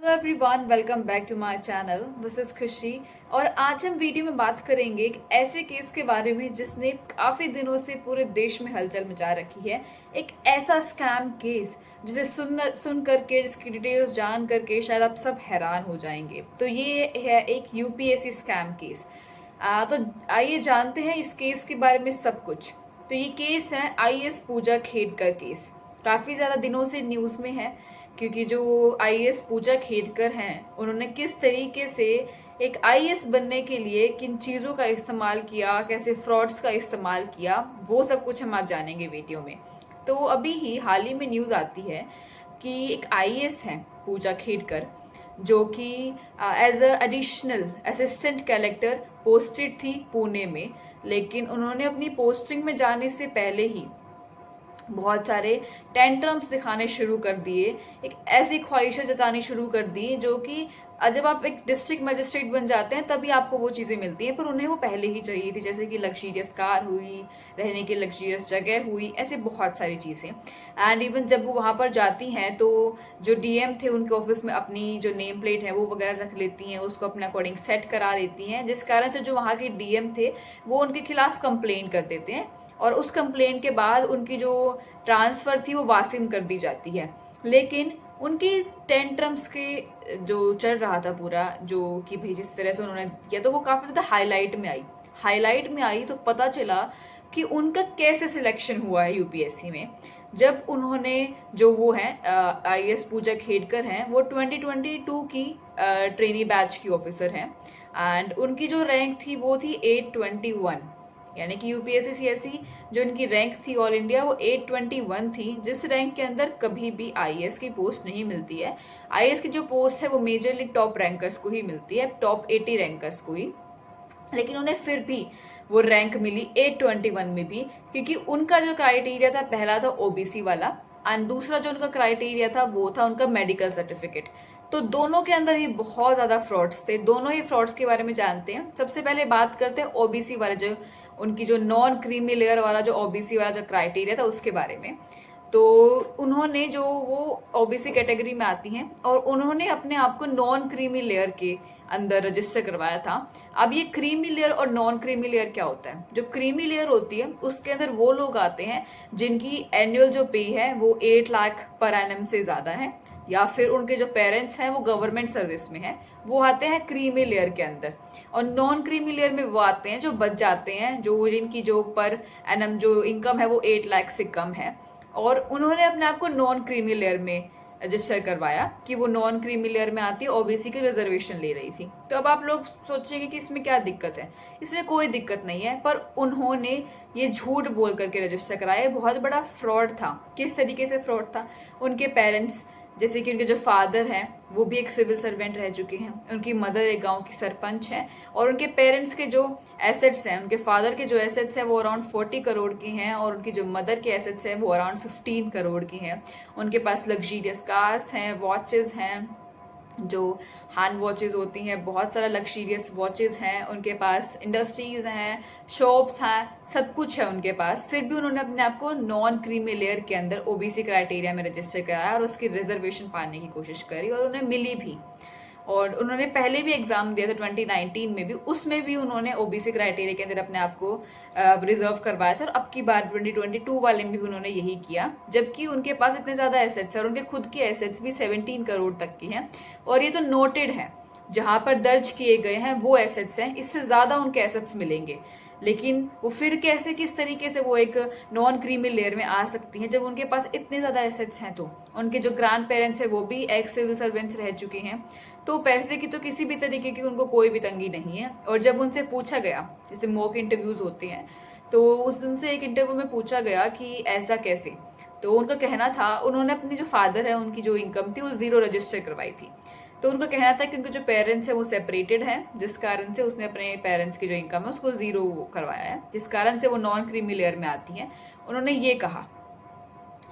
Hello everyone, welcome back to my channel. This is Khushi. और आज हम वीडियो में बात करेंगे एक ऐसे केस के बारे में जिसने काफी दिनों से पूरे देश में हलचल मचा रखी है। एक ऐसा स्कैम केस जिसे सुन करके, जिसकी डिटेल्स जान करके शायद आप सब हैरान हो जाएंगे। तो ये है एक यूपीएससी स्कैम केस। तो आइए जानते हैं इस केस के बारे में सब कुछ। तो ये केस है आईएएस पूजा खेडकर केस। काफी ज्यादा दिनों से न्यूज में है, क्योंकि जो आईएएस पूजा खेडकर हैं उन्होंने किस तरीके से एक आईएएस बनने के लिए किन चीज़ों का इस्तेमाल किया, कैसे फ्रॉड्स का इस्तेमाल किया, वो सब कुछ हम आज जानेंगे वीडियो में। तो अभी ही हाल ही में न्यूज़ आती है कि एक आईएएस हैं पूजा खेडकर, जो कि as a additional assistant collector posted थी पुणे में। लेकिन उन्होंने अपनी पोस्टिंग में जाने से पहले ही बहुत सारे टेंट्रम्स दिखाने शुरू कर दिए, एक ऐसी ख्वाहिशें जतानी शुरू कर दी जो कि जब आप एक डिस्ट्रिक्ट मजिस्ट्रेट बन जाते हैं तभी आपको वो चीज़ें मिलती हैं, पर उन्हें वो पहले ही चाहिए थी। जैसे कि लग्जरियस कार हुई, रहने की लग्जरियस जगह हुई, ऐसे बहुत सारी चीज़ें। एंड इवन जब वो वहाँ पर जाती हैं तो जो डीएम थे उनके ऑफिस में अपनी जो नेम प्लेट है वो वगैरह रख लेती हैं, उसको अपने अकॉर्डिंग सेट करा लेती हैं, जिस कारण से जो वहाँ के डीएम थे वो उनके खिलाफ कंप्लेन कर देते हैं। और उस कंप्लेन के बाद उनकी जो ट्रांसफर थी वो वासिम कर दी जाती है। लेकिन उनकी टेंट्रम्स के जो चल रहा था पूरा, जो कि भाई जिस तरह से उन्होंने किया, तो वो काफी ज्यादा हाईलाइट में आई। तो पता चला कि उनका कैसे सिलेक्शन हुआ है यूपीएससी में। जब उन्होंने, जो वो है आईएएस पूजा खेडकर हैं, वो 2022 की ट्रेनी बैच की ऑफिसर हैं। एंड उनकी जो रैंक थी वो थी 821, यानी कि यूपीएससी सीएससी जो इनकी रैंक थी ऑल इंडिया वो 821 थी, जिस रैंक के अंदर कभी भी आईएएस की पोस्ट नहीं मिलती है। आईएएस की जो पोस्ट है वो मेजरली टॉप रैंकर्स को ही मिलती है, टॉप 80 रैंकर्स को ही। लेकिन उन्हें फिर भी वो रैंक मिली 821 में भी, क्योंकि उनका जो क्राइटेरिया था, पहला था ओबीसी वाला एंड दूसरा जो उनका क्राइटेरिया था वो था उनका मेडिकल सर्टिफिकेट। तो दोनों के अंदर ही बहुत ज्यादा फ्रॉड्स थे। दोनों ही फ्रॉड्स के बारे में जानते हैं। सबसे पहले बात करते हैं ओबीसी वाले, जो उनकी जो नॉन क्रीमी लेयर वाला जो ओबीसी वाला जो क्राइटेरिया था उसके बारे में। तो उन्होंने, जो वो ओबीसी कैटेगरी में आती हैं, और उन्होंने अपने आप को नॉन क्रीमी लेयर के अंदर रजिस्टर करवाया था। अब ये क्रीमी लेयर और नॉन क्रीमी लेयर क्या होता है? जो क्रीमी लेयर होती है उसके अंदर वो लोग आते हैं जिनकी एनुअल जो पे है वो 8 लाख पर एनम से ज्यादा है, या फिर उनके जो पेरेंट्स हैं वो गवर्नमेंट सर्विस में हैं, वो आते हैं क्रीमी लेयर के अंदर। और नॉन क्रीमी लेयर में वो आते हैं जो बच जाते हैं, जो जिनकी जो पर एनम जो इनकम है वो 8 लाख से कम है। और उन्होंने अपने आप को नॉन क्रीमी लेयर में रजिस्टर करवाया कि वो नॉन क्रीमी लेयर में आती है, ओबीसी की रिजर्वेशन ले रही थी। तो अब आप लोग सोचेंगे कि इसमें क्या दिक्कत है। इसमें कोई दिक्कत नहीं है, पर उन्होंने ये झूठ बोल करके रजिस्टर कराया। बहुत बड़ा फ्रॉड था। किस तरीके से फ्रॉड था? उनके पेरेंट्स, जैसे कि उनके जो फादर हैं वो भी एक सिविल सर्वेंट रह चुके हैं, उनकी मदर एक गांव की सरपंच है, और उनके पेरेंट्स के जो एसेट्स हैं, उनके फादर के जो एसेट्स हैं वो अराउंड 40 करोड़ की हैं, और उनकी जो मदर के एसेट्स हैं वो अराउंड 15 करोड़ की हैं। उनके पास लग्जरियस कार्स हैं, वॉचेस हैं, जो हैंड वॉचेस होती हैं, बहुत सारा लग्जरियस वॉचेस हैं उनके पास, इंडस्ट्रीज हैं, शॉप्स हैं, सब कुछ है उनके पास। फिर भी उन्होंने अपने आप को नॉन क्रीमी लेयर के अंदर ओबीसी क्राइटेरिया में रजिस्टर कराया और उसकी रिजर्वेशन पाने की कोशिश करी, और उन्हें मिली भी। और उन्होंने पहले भी एग्जाम दिया था 2019 में भी, उसमें भी उन्होंने ओबीसी क्राइटेरिया के अंदर अपने आप को रिजर्व करवाया था। और अब की बार 2022 वाले में भी उन्होंने यही किया, जबकि उनके पास इतने ज्यादा एसेट्स है और उनके खुद के एसेट्स भी 17 करोड़ तक की हैं। और ये तो नोटेड है, जहां पर दर्ज किए गए हैं वो एसेट्स हैं, इससे ज्यादा उनके एसेट्स मिलेंगे। लेकिन वो फिर कैसे, किस तरीके से वो एक नॉन क्रीमी लेयर में आ सकती हैं जब उनके पास इतने ज्यादा एसेट्स हैं? तो उनके जो ग्रैंड पेरेंट्स हैं वो भी एक्स सिविल सर्वेंट्स रह चुके हैं, तो पैसे की तो किसी भी तरीके की उनको कोई भी तंगी नहीं है। और जब उनसे पूछा गया, जैसे मॉक इंटरव्यूज होते हैं, तो उनसे एक इंटरव्यू में पूछा गया कि ऐसा कैसे, तो उनका कहना था, उन्होंने अपनी जो फादर है उनकी जो इनकम थी वो 0 रजिस्टर करवाई थी। तो उनका कहना था कि उनके जो पेरेंट्स है वो सेपरेटेड हैं, जिस कारण से उसने अपने पेरेंट्स की जो इनकम है उसको 0 करवाया है, जिस कारण से वो नॉन क्रीमी लेयर में आती हैं, उन्होंने ये कहा।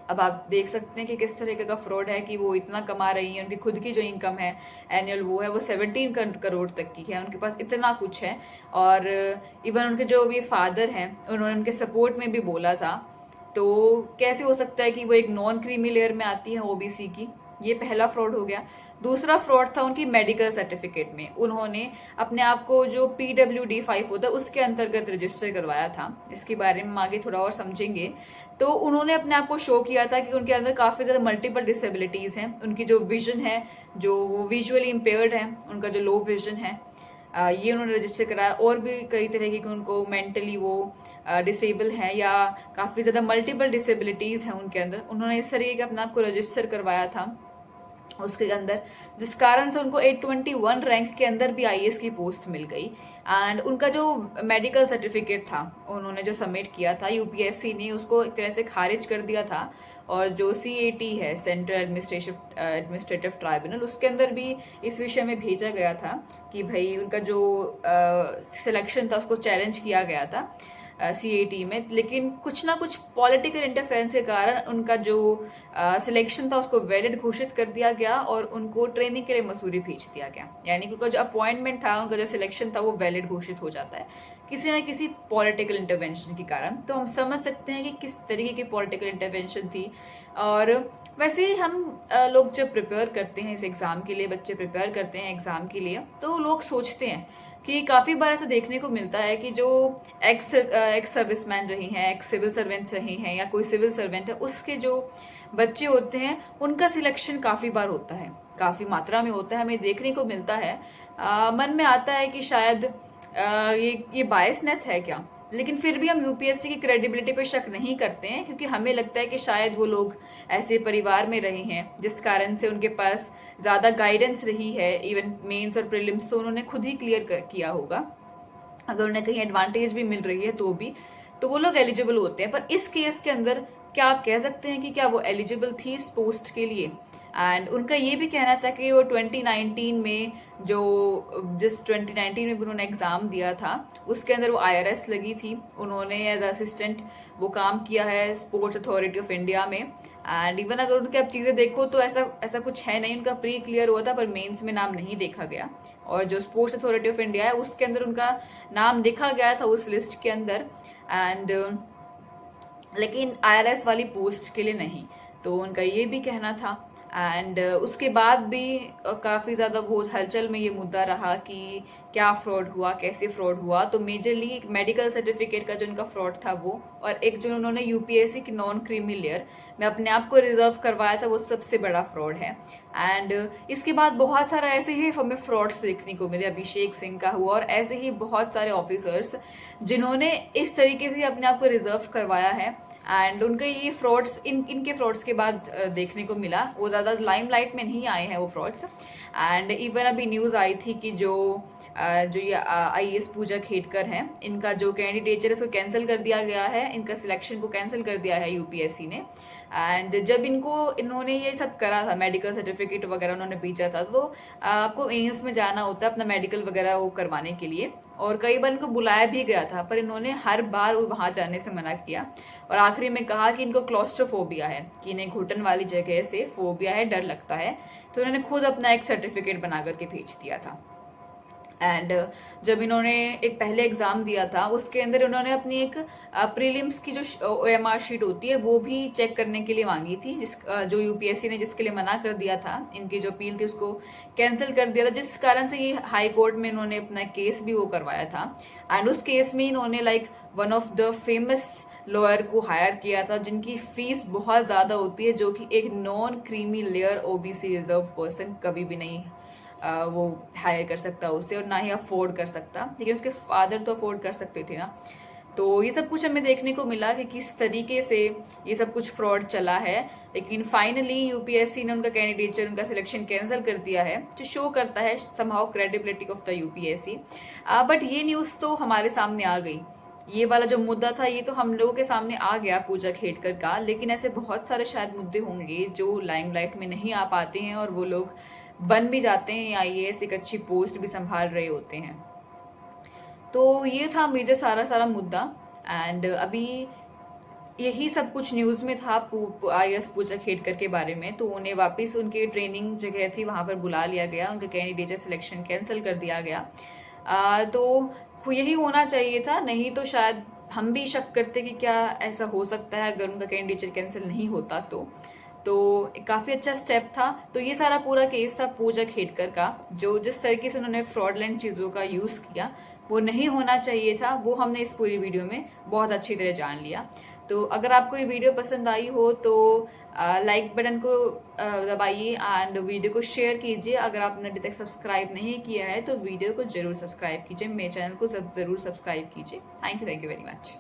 अब आप देख सकते हैं कि किस तरीके का फ्रॉड है, कि वो इतना कमा रही है, उनकी खुद की जो इनकम है एनुअल वो है वो 17 करोड़ तक की है, उनके पास इतना कुछ है। और इवन उनके जो भी फादर हैं उन्होंने उनके सपोर्ट में भी बोला था। तो कैसे हो सकता है कि वो एक नॉन क्रीमी लेयर में आती है ओबीसी की? ये पहला फ्रॉड हो गया। दूसरा फ्रॉड था उनकी मेडिकल सर्टिफिकेट में। उन्होंने अपने आप को जो PWD5 होता है उसके अंतर्गत रजिस्टर करवाया था। इसके बारे में हम आगे थोड़ा और समझेंगे। तो उन्होंने अपने आप को शो किया था कि उनके अंदर काफ़ी ज़्यादा मल्टीपल डिसेबिलिटीज़ हैं। उनकी जो विजन है, जो वो विजुअली इम्पेयर्ड है, उनका जो लो विजन है, ये उन्होंने रजिस्टर कराया। और भी कई तरह की उनको मेंटली वो डिसेबल है या काफ़ी ज़्यादा मल्टीपल डिसेबिलिटीज़ हैं उनके अंदर। उन्होंने इस तरीके के अपने आप को रजिस्टर करवाया था उसके अंदर, जिस कारण से उनको 821 रैंक के अंदर भी IAS की पोस्ट मिल गई। एंड उनका जो मेडिकल सर्टिफिकेट था उन्होंने जो सबमिट किया था, UPSC ने उसको एक तरह से खारिज कर दिया था। और जो CAT है, सेंट्रल एडमिनिस्ट्रेटिव ट्राइब्यूनल, उसके अंदर भी इस विषय में भेजा गया था कि भाई उनका जो सिलेक्शन था उसको चैलेंज किया गया था CAT में। लेकिन कुछ ना कुछ पॉलिटिकल इंटरफेरेंस के कारण उनका जो सिलेक्शन था उसको वैलिड घोषित कर दिया गया और उनको ट्रेनिंग के लिए मसूरी भेज दिया गया। यानी कि उनका जो अपॉइंटमेंट था, उनका जो सिलेक्शन था, वो वैलिड घोषित हो जाता है किसी न किसी पॉलिटिकल इंटरवेंशन के कारण। तो हम समझ सकते हैं कि किस तरीके की पॉलिटिकल इंटरवेंशन थी। और वैसे ही हम लोग जब प्रिपेयर करते हैं इस एग्ज़ाम के लिए, बच्चे प्रिपेयर करते हैं एग्ज़ाम के लिए, तो लोग सोचते हैं कि काफ़ी बार ऐसा देखने को मिलता है कि जो एक्स सर्विसमैन रही हैं, एक्स सिविल सर्वेंट्स रही हैं या कोई सिविल सर्वेंट है, उसके जो बच्चे होते हैं उनका सिलेक्शन काफ़ी बार होता है, काफ़ी मात्रा में होता है, हमें देखने को मिलता है। मन में आता है कि शायद ये बायसनेस है क्या। लेकिन फिर भी हम UPSC की क्रेडिबिलिटी पे शक नहीं करते हैं, क्योंकि हमें लगता है कि शायद वो लोग ऐसे परिवार में रहे हैं जिस कारण से उनके पास ज़्यादा गाइडेंस रही है। इवन मेंस और प्रीलिम्स तो उन्होंने खुद ही क्लियर किया होगा। अगर उन्हें कहीं एडवांटेज भी मिल रही है तो वो लोग एलिजिबल होते हैं। पर इस केस के अंदर क्या आप कह सकते हैं कि क्या वो एलिजिबल थी इस पोस्ट के लिए? एंड उनका ये भी कहना था कि वो 2019 में जिस 2019 में भी उन्होंने एग्ज़ाम दिया था उसके अंदर वो IRS लगी थी। उन्होंने एज असिस्टेंट वो काम किया है स्पोर्ट्स अथॉरिटी ऑफ इंडिया में। एंड इवन अगर उनके आप चीज़ें देखो तो ऐसा कुछ है नहीं। उनका प्री क्लियर हुआ था पर मेंस में नाम नहीं देखा गया। और जो स्पोर्ट्स अथॉरिटी ऑफ इंडिया है उसके अंदर उनका नाम देखा गया था उस लिस्ट के अंदर। एंड लेकिन IRS वाली पोस्ट के लिए नहीं। तो उनका ये भी कहना था। एंड उसके बाद भी काफ़ी ज़्यादा वो हलचल में ये मुद्दा रहा कि क्या फ्रॉड हुआ, कैसे फ्रॉड हुआ। तो मेजरली मेडिकल सर्टिफिकेट का जो उनका फ्रॉड था वो, और एक जो उन्होंने UPSC की नॉन क्रीमी लेयर में अपने आप को रिजर्व करवाया था, वो सबसे बड़ा फ्रॉड है। एंड इसके बाद बहुत सारा ऐसे ही हमें फ्रॉड्स देखने को मिले। अभिषेक सिंह का हुआ और ऐसे ही बहुत सारे ऑफिसर्स जिन्होंने इस तरीके से अपने आप को रिजर्व करवाया है। एंड उनके ये फ्रॉड्स इनके फ्रॉड्स के बाद देखने को मिला। वो ज़्यादा लाइमलाइट में नहीं आए हैं वो फ्रॉड्स। एंड इवन अभी न्यूज़ आई थी कि जो ये IAS पूजा खेडकर हैं, इनका जो कैंडिडेचर है उसको कैंसिल कर दिया गया है। इनका सिलेक्शन को कैंसिल कर दिया है UPSC ने। एंड जब इन्होंने ये सब करा था, मेडिकल सर्टिफिकेट वगैरह उन्होंने भेजा था, तो आपको एम्स में जाना होता है अपना मेडिकल वगैरह वो करवाने के लिए। और कई बार इनको बुलाया भी गया था पर इन्होंने हर बार वहाँ जाने से मना किया। और आखिरी में कहा कि इनको क्लॉस्ट्रोफोबिया है, कि इन्हें घुटन वाली जगह से फोबिया है, डर लगता है। तो इन्होंने खुद अपना एक सर्टिफिकेट बना करके भेज दिया था। एंड जब इन्होंने एक पहले एग्ज़ाम दिया था उसके अंदर उन्होंने अपनी एक प्रीलिम्स की जो OMR शीट होती है वो भी चेक करने के लिए मांगी थी, जो UPSC ने जिसके लिए मना कर दिया था, इनकी जो अपील थी उसको कैंसिल कर दिया था, जिस कारण से ये हाई कोर्ट में इन्होंने अपना केस भी वो करवाया था। एंड उस केस में इन्होंने one of the famous lawyer को हायर किया था जिनकी फीस बहुत ज़्यादा होती है, जो कि एक non creamy layer OBC reserve person कभी भी नहीं वो हायर कर सकता उससे, और ना ही अफोर्ड कर सकता। लेकिन उसके फादर तो अफोर्ड कर सकते थे ना। तो ये सब कुछ हमें देखने को मिला कि किस तरीके से ये सब कुछ फ्रॉड चला है। लेकिन फाइनली UPSC ने उनका कैंडिडेचर, उनका सिलेक्शन कैंसिल कर दिया है, जो शो करता है somehow credibility of the UPSC। But ये न्यूज़ तो हमारे सामने आ गई। ये वाला जो मुद्दा था ये तो हम लोगों के सामने आ गया पूजा खेडकर का। लेकिन ऐसे बहुत सारे शायद मुद्दे होंगे जो लाइमलाइट में नहीं आ पाते हैं और वो लोग बन भी जाते हैं या IAS एक अच्छी पोस्ट भी संभाल रहे होते हैं। तो ये था मेजर सारा मुद्दा। एंड अभी यही सब कुछ न्यूज़ में था IAS पूजा खेडकर के बारे में। तो उन्हें वापस उनकी ट्रेनिंग जगह थी वहाँ पर बुला लिया गया, उनका कैंडिडेट सिलेक्शन कैंसिल कर दिया गया। तो यही होना चाहिए था, नहीं तो शायद हम भी शक करते कि क्या ऐसा हो सकता है अगर उनका कैंडिडेट कैंसिल नहीं होता तो। तो काफ़ी अच्छा स्टेप था। तो ये सारा पूरा केस था पूजा खेडकर का, जो जिस तरीके से उन्होंने फ्रॉडलेंट चीज़ों का यूज़ किया वो नहीं होना चाहिए था, वो हमने इस पूरी वीडियो में बहुत अच्छी तरह जान लिया। तो अगर आपको ये वीडियो पसंद आई हो तो लाइक बटन को दबाइए एंड वीडियो को शेयर कीजिए। अगर आपने अभी तक सब्सक्राइब नहीं किया है तो वीडियो को जरूर सब्सक्राइब कीजिए, मेरे चैनल को ज़रूर सब्सक्राइब कीजिए। Thank you very much.